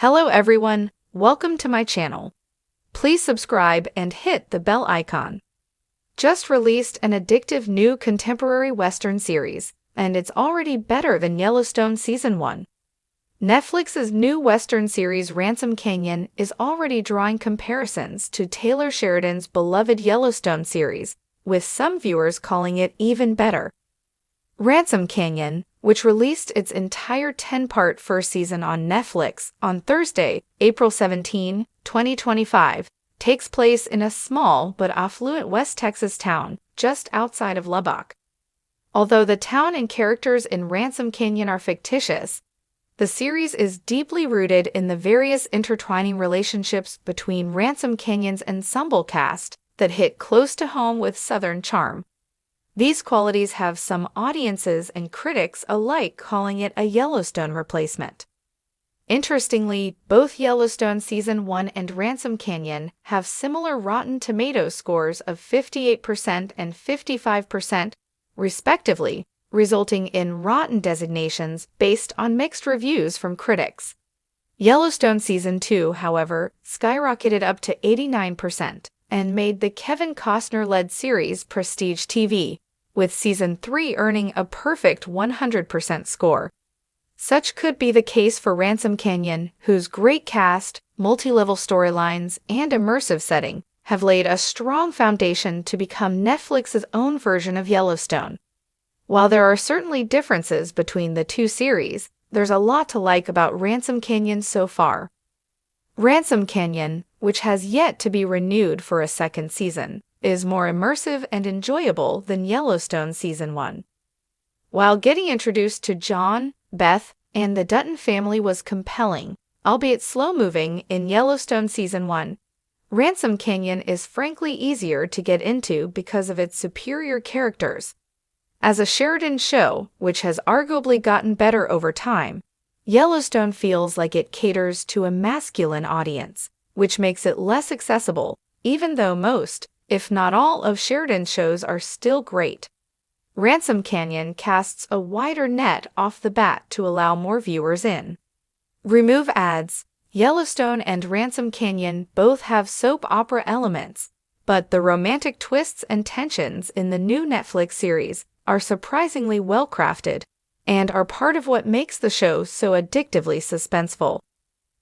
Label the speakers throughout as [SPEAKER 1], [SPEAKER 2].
[SPEAKER 1] Hello everyone, welcome to my channel. Please subscribe and hit the bell icon. Just released an addictive new contemporary Western series, and it's already better than Yellowstone Season 1. Netflix's new Western series Ransom Canyon is already drawing comparisons to Taylor Sheridan's beloved Yellowstone series, with some viewers calling it even better. Ransom Canyon, which released its entire 10-part first season on Netflix on Thursday, April 17, 2025, takes place in a small but affluent West Texas town just outside of Lubbock. Although the town and characters in Ransom Canyon are fictitious, the series is deeply rooted in the various intertwining relationships between Ransom Canyon's ensemble cast that hit close to home with Southern charm. These qualities have some audiences and critics alike calling it a Yellowstone replacement. Interestingly, both Yellowstone Season 1 and Ransom Canyon have similar Rotten Tomatoes scores of 58% and 55%, respectively, resulting in Rotten designations based on mixed reviews from critics. Yellowstone Season 2, however, skyrocketed up to 89% and made the Kevin Costner-led series prestige TV, with Season 3 earning a perfect 100% score. Such could be the case for Ransom Canyon, whose great cast, multi-level storylines, and immersive setting have laid a strong foundation to become Netflix's own version of Yellowstone. While there are certainly differences between the two series, there's a lot to like about Ransom Canyon so far. Ransom Canyon, which has yet to be renewed for a second season, is more immersive and enjoyable than Yellowstone Season 1. While getting introduced to John, Beth, and the Dutton family was compelling, albeit slow-moving in Yellowstone Season 1, Ransom Canyon is frankly easier to get into because of its superior characters. As a Sheridan show, which has arguably gotten better over time, Yellowstone feels like it caters to a masculine audience, which makes it less accessible, even though most, if not all, of Sheridan's shows are still great. Ransom Canyon casts a wider net off the bat to allow more viewers in. Remove ads. Yellowstone and Ransom Canyon both have soap opera elements, but the romantic twists and tensions in the new Netflix series are surprisingly well-crafted and are part of what makes the show so addictively suspenseful.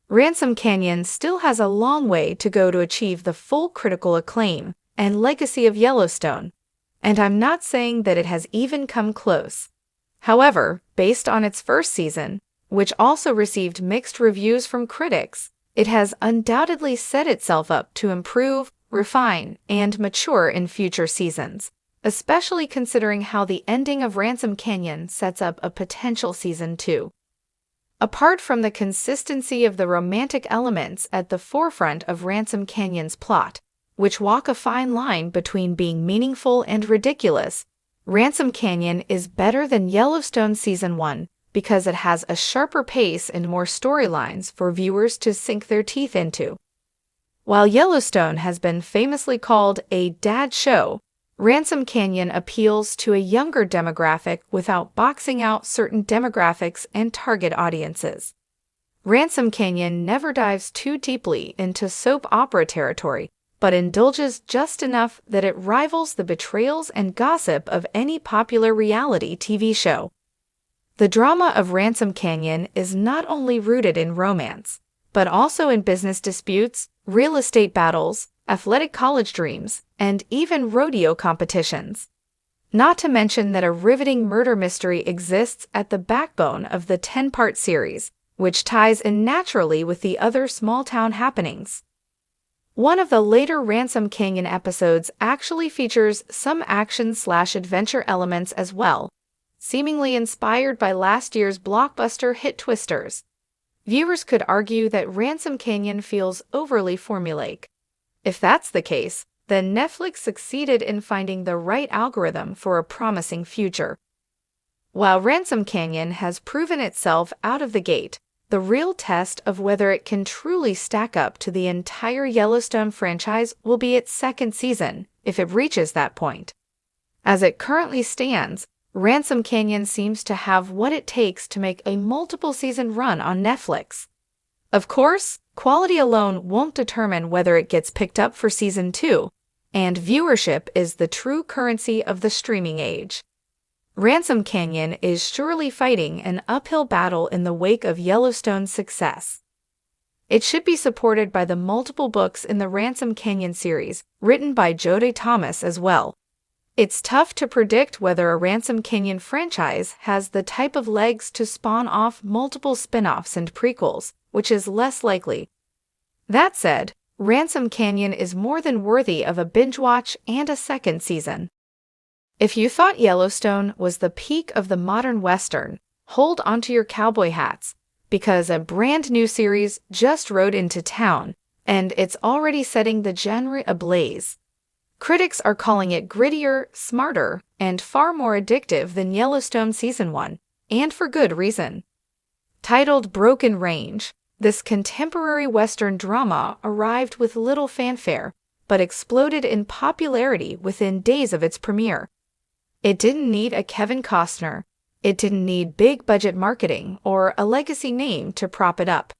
[SPEAKER 1] Ransom Canyon still has a long way to go to achieve the full critical acclaim and legacy of Yellowstone, and I'm not saying that it has even come close. However, based on its first season, which also received mixed reviews from critics, it has undoubtedly set itself up to improve, refine, and mature in future seasons, especially considering how the ending of Ransom Canyon sets up a potential Season 2. Apart from the consistency of the romantic elements at the forefront of Ransom Canyon's plot, which walk a fine line between being meaningful and ridiculous, Ransom Canyon is better than Yellowstone Season 1 because it has a sharper pace and more storylines for viewers to sink their teeth into. While Yellowstone has been famously called a dad show, Ransom Canyon appeals to a younger demographic without boxing out certain demographics and target audiences. Ransom Canyon never dives too deeply into soap opera territory, but indulges just enough that it rivals the betrayals and gossip of any popular reality TV show. The drama of Ransom Canyon is not only rooted in romance, but also in business disputes, real estate battles, athletic college dreams, and even rodeo competitions. Not to mention that a riveting murder mystery exists at the backbone of the 10-part series, which ties in naturally with the other small-town happenings. One of the later Ransom Canyon episodes actually features some action/adventure elements as well, seemingly inspired by last year's blockbuster hit Twisters. Viewers could argue that Ransom Canyon feels overly formulaic. If that's the case, then Netflix succeeded in finding the right algorithm for a promising future. While Ransom Canyon has proven itself out of the gate, the real test of whether it can truly stack up to the entire Yellowstone franchise will be its second season, if it reaches that point. As it currently stands, Ransom Canyon seems to have what it takes to make a multiple-season run on Netflix. Of course, quality alone won't determine whether it gets picked up for season 2, and viewership is the true currency of the streaming age. Ransom Canyon is surely fighting an uphill battle in the wake of Yellowstone's success. It should be supported by the multiple books in the Ransom Canyon series, written by Jodie Thomas as well. It's tough to predict whether a Ransom Canyon franchise has the type of legs to spawn off multiple spin-offs and prequels, which is less likely. That said, Ransom Canyon is more than worthy of a binge watch and a second season. If you thought Yellowstone was the peak of the modern Western, hold onto your cowboy hats, because a brand new series just rode into town, and it's already setting the genre ablaze. Critics are calling it grittier, smarter, and far more addictive than Yellowstone Season 1, and for good reason. Titled Broken Range, this contemporary Western drama arrived with little fanfare, but exploded in popularity within days of its premiere. It didn't need a Kevin Costner, it didn't need big-budget marketing or a legacy name to prop it up.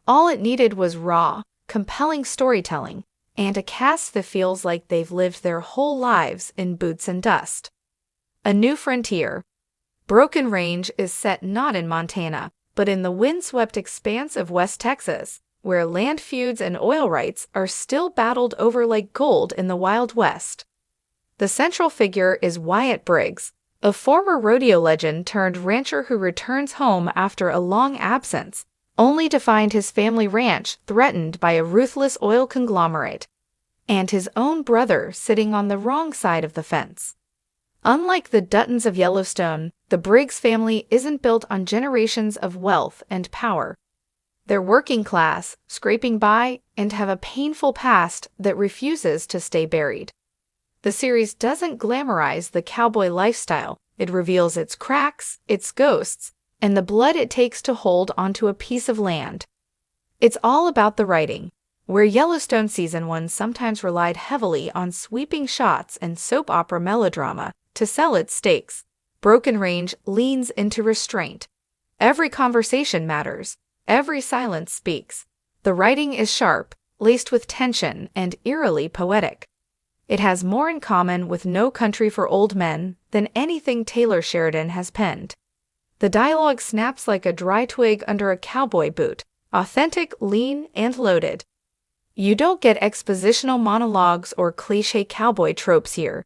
[SPEAKER 1] All it needed was raw, compelling storytelling, and a cast that feels like they've lived their whole lives in boots and dust. A New Frontier. Broken Range is set not in Montana, but in the windswept expanse of West Texas, where land feuds and oil rights are still battled over like gold in the Wild West. The central figure is Wyatt Briggs, a former rodeo legend turned rancher who returns home after a long absence, only to find his family ranch threatened by a ruthless oil conglomerate, and his own brother sitting on the wrong side of the fence. Unlike the Duttons of Yellowstone, the Briggs family isn't built on generations of wealth and power. They're working class, scraping by, and have a painful past that refuses to stay buried. The series doesn't glamorize the cowboy lifestyle, it reveals its cracks, its ghosts, and the blood it takes to hold onto a piece of land. It's all about the writing. Where Yellowstone Season 1 sometimes relied heavily on sweeping shots and soap opera melodrama to sell its stakes, Broken Range leans into restraint. Every conversation matters, every silence speaks. The writing is sharp, laced with tension, and eerily poetic. It has more in common with No Country for Old Men than anything Taylor Sheridan has penned. The dialogue snaps like a dry twig under a cowboy boot, authentic, lean, and loaded. You don't get expositional monologues or cliché cowboy tropes here.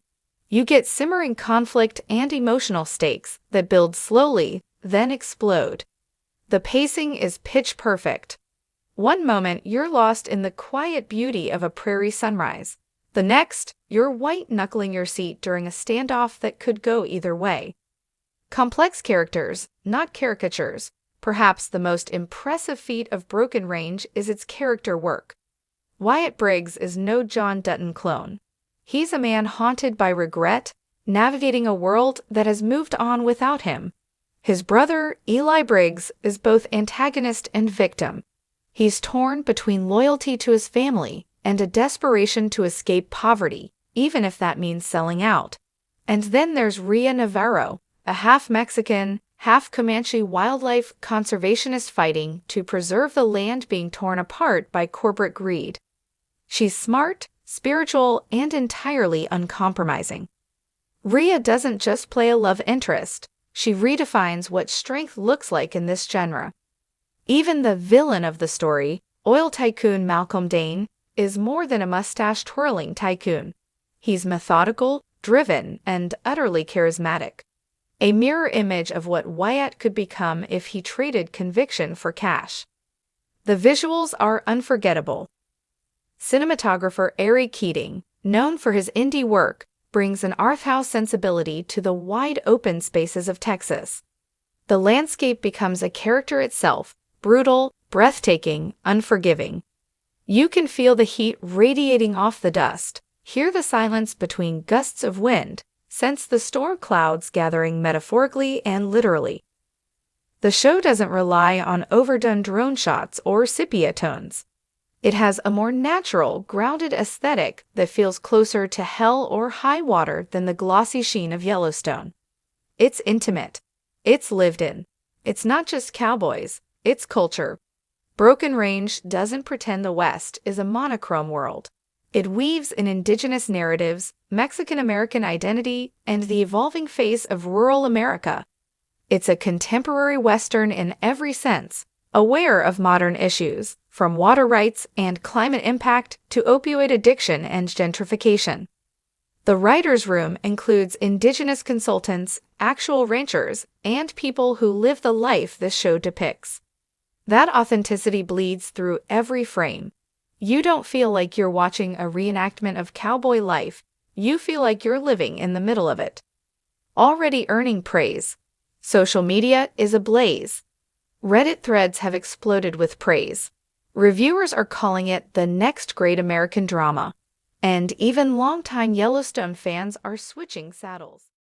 [SPEAKER 1] You get simmering conflict and emotional stakes that build slowly, then explode. The pacing is pitch perfect. One moment you're lost in the quiet beauty of a prairie sunrise. The next, you're white-knuckling your seat during a standoff that could go either way. Complex characters, not caricatures. Perhaps the most impressive feat of Broken Range is its character work. Wyatt Briggs is no John Dutton clone. He's a man haunted by regret, navigating a world that has moved on without him. His brother, Eli Briggs, is both antagonist and victim. He's torn between loyalty to his family and a desperation to escape poverty, even if that means selling out. And then there's Rhea Navarro, a half-Mexican, half-Comanche wildlife conservationist fighting to preserve the land being torn apart by corporate greed. She's smart, spiritual, and entirely uncompromising. Rhea doesn't just play a love interest, she redefines what strength looks like in this genre. Even the villain of the story, oil tycoon Malcolm Dane, is more than a mustache-twirling tycoon. He's methodical, driven, and utterly charismatic. A mirror image of what Wyatt could become if he traded conviction for cash. The visuals are unforgettable. Cinematographer Ari Keating, known for his indie work, brings an arthouse sensibility to the wide-open spaces of Texas. The landscape becomes a character itself, brutal, breathtaking, unforgiving. You can feel the heat radiating off the dust, hear the silence between gusts of wind, sense the storm clouds gathering metaphorically and literally. The show doesn't rely on overdone drone shots or sepia tones. It has a more natural, grounded aesthetic that feels closer to hell or high water than the glossy sheen of Yellowstone. It's intimate. It's lived in. It's not just cowboys, it's culture. Broken Range doesn't pretend the West is a monochrome world. It weaves in indigenous narratives, Mexican-American identity, and the evolving face of rural America. It's a contemporary Western in every sense, aware of modern issues, from water rights and climate impact to opioid addiction and gentrification. The writer's room includes indigenous consultants, actual ranchers, and people who live the life this show depicts. That authenticity bleeds through every frame. You don't feel like you're watching a reenactment of cowboy life, you feel like you're living in the middle of it. Already earning praise. Social media is ablaze. Reddit threads have exploded with praise. Reviewers are calling it the next great American drama, and even longtime Yellowstone fans are switching saddles.